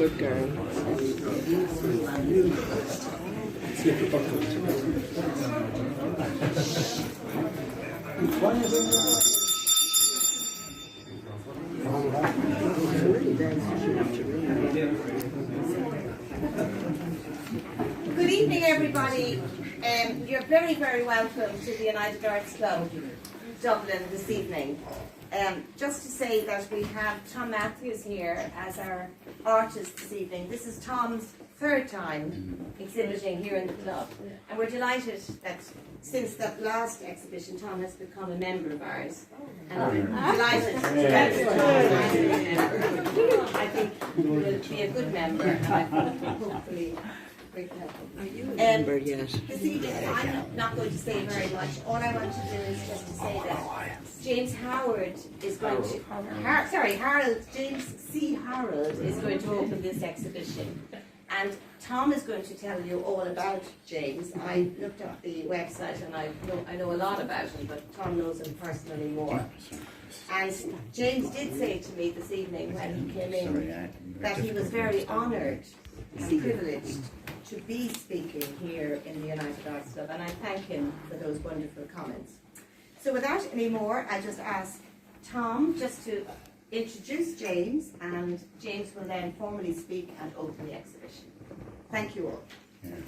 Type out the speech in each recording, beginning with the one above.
Good girl. Good evening, everybody. You're very, very welcome to the United Arts Club, Dublin, this evening. Just to say that we have Tom Mathews here as our artist this evening. This is Tom's third time exhibiting here in the club, and we're delighted that since that last exhibition, Tom has become a member of ours. And we're delighted to welcome Tom as a member. I think he will be a good member, and I hope hopefully great help. Are you a member yet? This evening, I'm not going to say very much. All I want to do is just to say that James Howard is going to, James C. Harold is going to open this exhibition. And Tom is going to tell you all about James. I looked up the website and I know a lot about him, but Tom knows him personally more. And James did say to me this evening when he came in that he was very honoured and privileged to be speaking here in the United Arts Club, and I thank him for those wonderful comments. So without any more, I just ask Tom just to introduce James, and James will then formally speak and open the exhibition. Thank you all. Thank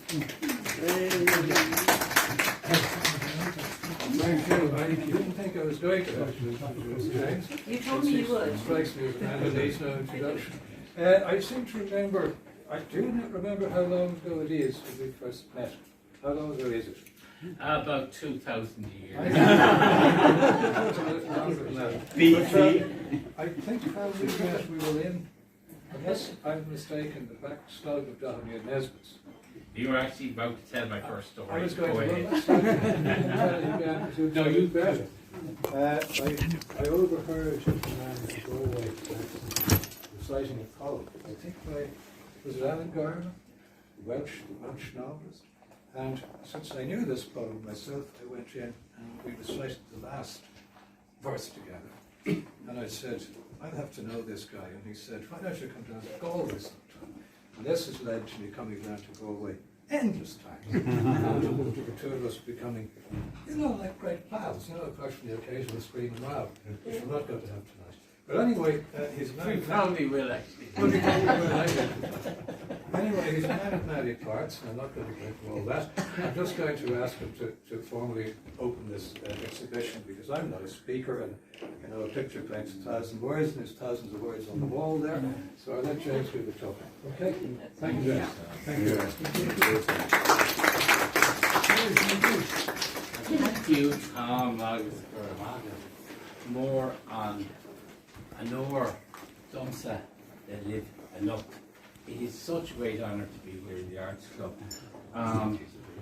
you. I didn't think I was going to actually introduce James. You told me you would. It strikes me as an Andalusian introduction. I seem to remember, I do not remember how long ago it is when we first met. How long ago is it? About 2,000 years. BC. I think how we met, we were in, unless I'm mistaken, the back slug of Downey and Nesbitt's. You were actually about to tell my first story. I was going Go to ahead. No, you better. I overheard a man in Galway reciting a poem. I think was it Alan Garner, the Welsh novelist? And since I knew this poem myself, I went in and we recited the last verse together. And I said, I'll have to know this guy. And he said, why don't you come down to Galway sometime? And this has led to me coming down to Galway endless times. And to the two of us becoming, like great pals, apart from the occasional scream and row, which we're not going to have tonight. But anyway, he's a man. We probably will actually. Anyway, he's a man of many parts, and I'm not going to go into all that. I'm just going to ask him to formally open this exhibition, because I'm not a speaker, and a picture paints 1,000 words, and there's thousands of words on the wall there. So I'll let James do the talking. Okay? Thank you, James. Thank you. Thank you, Tom. More on an hour, Dumsa, that live enough. It is such a great honour to be here in the Arts Club.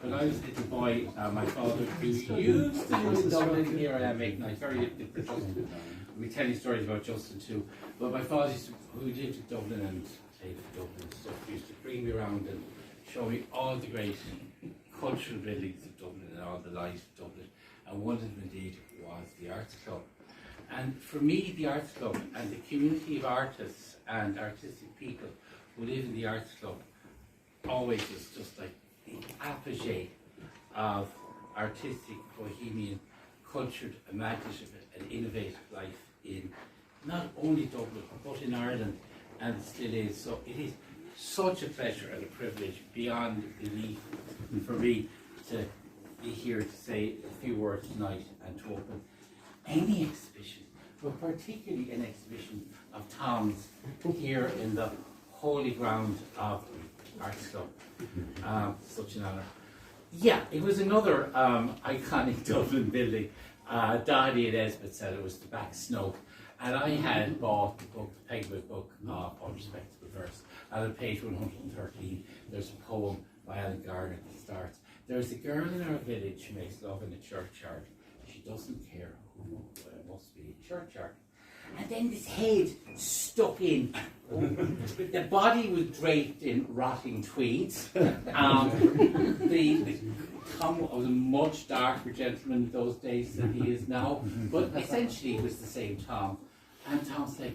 When I was a little boy, my father, who used to live in Dublin, here I am making nice, very different for Justin. We tell you stories about Justin too. But my father, who lived in Dublin and played for Dublin and stuff, used to bring me around and show me all the great cultural buildings of Dublin and all the life of Dublin. And one of them indeed was the Arts Club. And for me, the Arts Club and the community of artists and artistic people who live in the Arts Club always is just like the apogee of artistic, bohemian, cultured, imaginative and innovative life in not only Dublin but in Ireland, and it still is. So it is such a pleasure and a privilege beyond belief for me to be here to say a few words tonight and to open any exhibition, but particularly an exhibition of Tom's here in the holy ground of Arts Club. Such an honour. Yeah, it was another iconic Dublin building. Doherty and Nesbitt said it was the back snow, and I had bought the book, the Pegwood book, Unrespectable Verse, and on page 113 there's a poem by Alan Garner that starts, "There's a girl in our village who makes love in a churchyard. She doesn't care who, but it must be a churchyard." And then this head stuck in. The body was draped in rotting tweeds. Tom was a much darker gentleman in those days than he is now, but essentially he was the same Tom. And Tom said,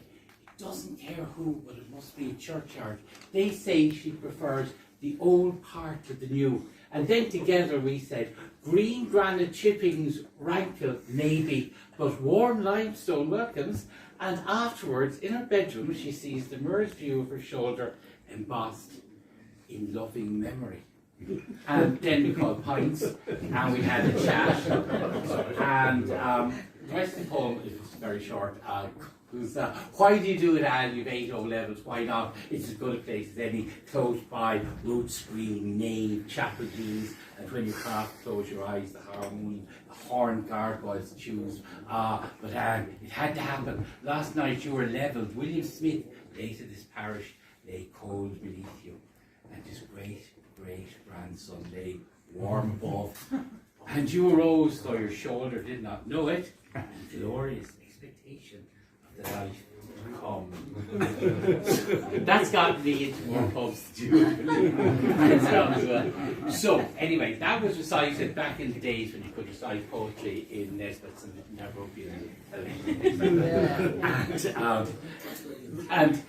doesn't care who, but it must be a churchyard. They say she prefers the old part to the new. And then together we said, green granite chippings rankle maybe, but warm limestone welcomes. And afterwards, in her bedroom, she sees the mirror's view of her shoulder embossed in loving memory. And then we called pints, and we had a chat. And the rest of the poem is very short. Why do you do it, Anne? You've 8 O-levels, why not? It's as good a place as any, close by, Roots Green, Nave, Chapel Dees, and when you close your eyes, the harmony, the horn gargoyles choose. But Anne, it had to happen. Last night you were levelled. William Smith, late of this parish, lay cold beneath you, and his great-great-grandson lay warm above. And you arose, though your shoulder did not know it, in glorious expectation of the life to come. That's got me into more pubs too. So, anyway, that was recited back in the days when you could recite poetry in Nesbitt's and never be and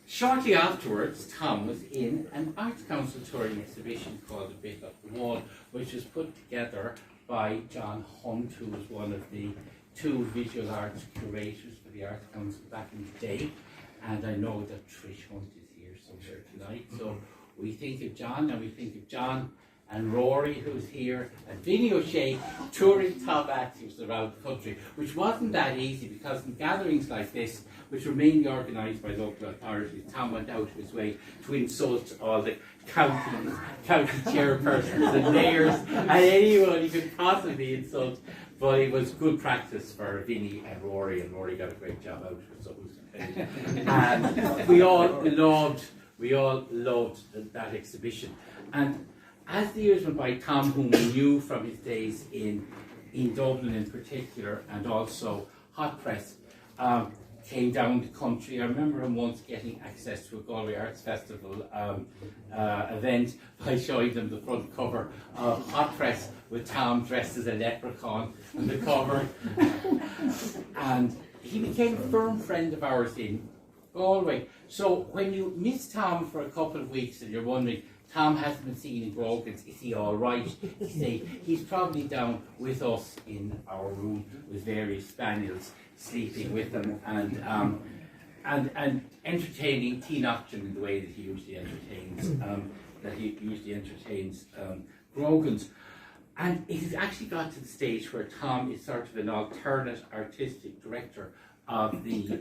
shortly afterwards, Tom was in an Arts Council touring exhibition called A Bit Up the Wall, which was put together by John Hunt, who was one of the 2 visual arts curators for the Arts Council back in the day. And I know that Trish Hunt is here somewhere tonight. So we think of John, and we think of John and Rory, who's here, and Vinny O'Shea touring top acts around the country, which wasn't that easy, because in gatherings like this, which were mainly organised by local authorities, Tom went out of his way to insult all the county chairpersons and mayors and anyone he could possibly insult. But it was good practice for Vinny and Rory got a great job out of it, so who's complaining? And we all loved that exhibition. And as the years went by, Tom, whom we knew from his days in Dublin in particular, and also Hot Press, came down the country. I remember him once getting access to a Galway Arts Festival event by showing them the front cover of Hot Press with Tom dressed as a leprechaun on the cover. And he became a firm friend of ours in Galway. So when you miss Tom for a couple of weeks and you're wondering, Tom hasn't been seen in Grogan's, is he all right? You say, he's probably down with us in our room with various spaniels, sleeping with them, and entertaining Teen Auction in the way that he usually entertains, Grogan's. And it has actually got to the stage where Tom is sort of an alternate artistic director of the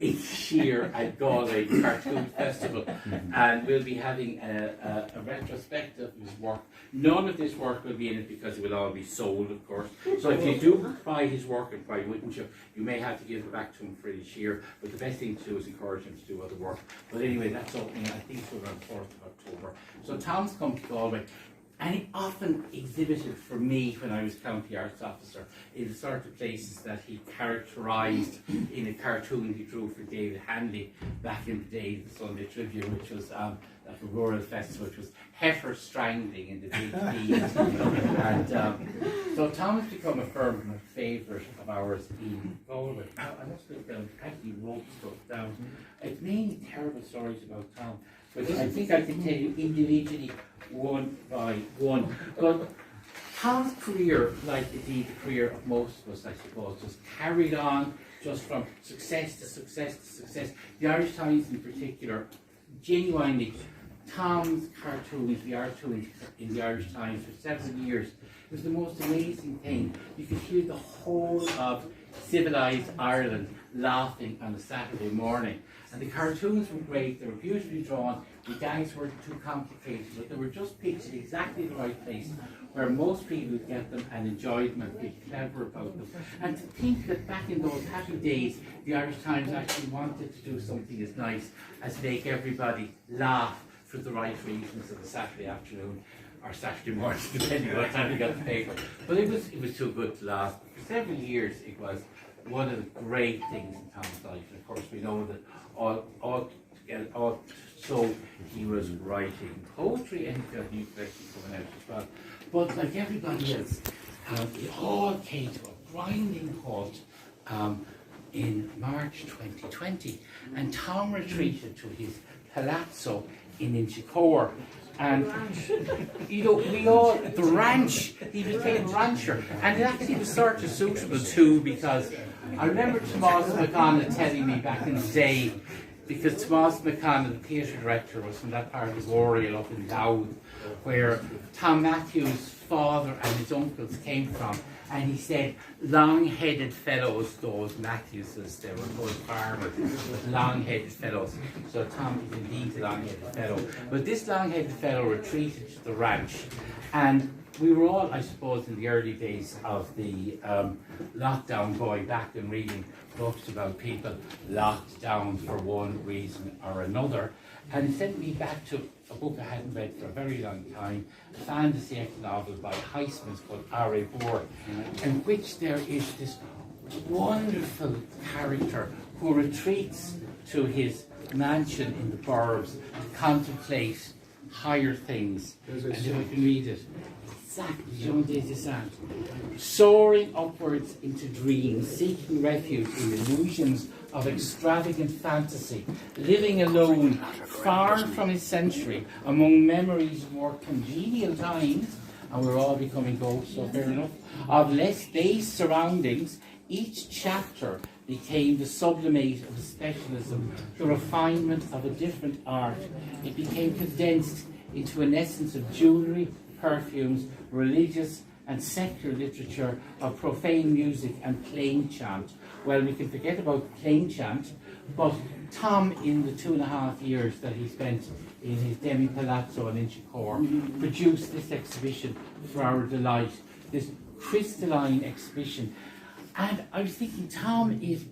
each year at Galway Cartoon Festival, and we'll be having a retrospective of his work. None of this work will be in it because it will all be sold, of course. So if you do buy his work, and why wouldn't you? You may have to give it back to him for each year, but the best thing to do is encourage him to do other work. But anyway, that's opening, I think, so around 4th of October. So Tom's come to Galway. And he often exhibited for me when I was county arts officer in the sort of places that he characterised in a cartoon he drew for David Hanley back in the day, the Sunday Tribune, which was like a rural festival, which was heifer strangling in the big field. And so Tom has become a firm favourite of ours in Galway. Now, I must look down, actually wrote stuff down. It's mainly terrible stories about Tom, but I think I can tell you individually, one by one. But Tom's career, like indeed the career of most of us, I suppose, was carried on just from success to success to success. The Irish Times in particular, genuinely, Tom's cartoons, the cartoons in the Irish Times for several years, it was the most amazing thing. You could hear the whole of civilised Ireland laughing on a Saturday morning. And the cartoons were great, they were beautifully drawn, the gags weren't too complicated, but they were just pitched in exactly the right place where most people would get them and enjoy them and be clever about them. And to think that back in those happy days, the Irish Times actually wanted to do something as nice as make everybody laugh for the right reasons on a Saturday afternoon or Saturday morning, depending on what time you got the paper. But it was too good to last. For several years, it was one of the great things in Tom's life. And of course, we know that so he was writing poetry, and he got a new collection coming out as well. But like everybody else, it all came to a grinding halt in March 2020, and Tom retreated to his palazzo in Inchicore. And you know, the ranch, he became a rancher, and it actually was sort of suitable too, because I remember Tomás McConnell telling me back in the day, because Tomás McConnell, the theatre director, was from that part of Oriel up in Louth, where Tom Mathews' father and his uncles came from. And he said, long-headed fellows, those Mathewses, they were good farmers, but long-headed fellows. So Tom is indeed a long-headed fellow. But this long-headed fellow retreated to the ranch. And we were all, I suppose, in the early days of the lockdown, going back and reading books about people locked down for one reason or another. And it sent me back to a book I hadn't read for a very long time, a fantasy novel by Highsmith called R.A. Bohr, in which there is this wonderful character who retreats to his mansion in the burbs to contemplate higher things. And if I can read it. Exactly, Jean Desessant. Soaring upwards into dreams, seeking refuge in illusions of extravagant fantasy, living alone, far from his century, among memories of more congenial times, and we're all becoming ghosts, so fair enough, of less base surroundings. Each chapter became the sublimate of a specialism, the refinement of a different art. It became condensed into an essence of jewellery, perfumes, religious and secular literature, of profane music and plain chant. Well, we can forget about plain chant, but Tom, in the 2.5 years that he spent in his demi palazzo in Inchicore, produced this exhibition for our delight, this crystalline exhibition. And I was thinking, Tom is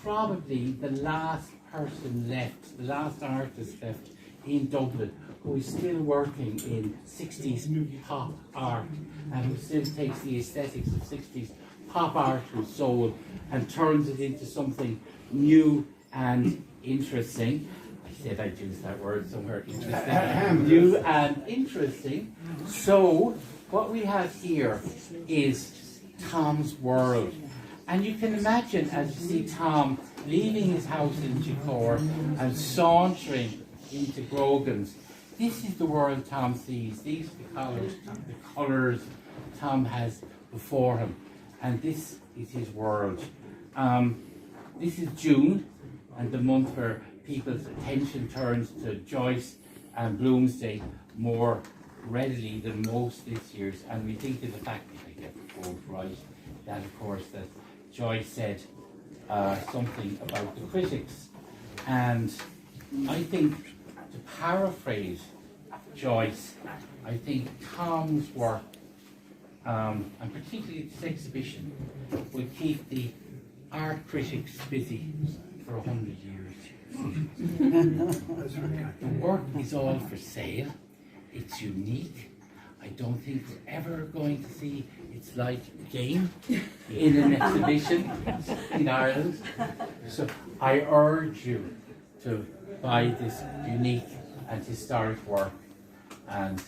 probably the last person left, the last artist left in Dublin who is still working in 60s pop art, and who still takes the aesthetics of 60s pop art and soul and turns it into something new and interesting. I said I'd use that word somewhere, interesting. New and interesting. So what we have here is Tom's world. And you can imagine, as you see Tom leaving his house in Inchicore and sauntering into Grogan's, this is the world Tom sees. These are the colours Tom has before him. And this is his world. This is June, and the month where people's attention turns to Joyce and Bloomsday more readily than most this year's. And we think of the fact, if I get the quote right, that of course that Joyce said something about the critics. And I think, to paraphrase Joyce, I think Tom's work, and particularly this exhibition, will keep the art critics busy for 100 years. The work is all for sale. It's unique. I don't think we're ever going to see its like again in an exhibition in Ireland. So I urge you to buy this unique and historic work, and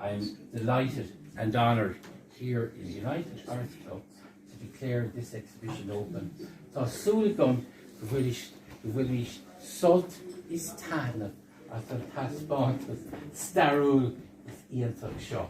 I'm delighted and honoured here in the United Arts Club to declare this exhibition open. Tá súlgum bhfuil sult is tána as an taspátas starúil is íontach seo.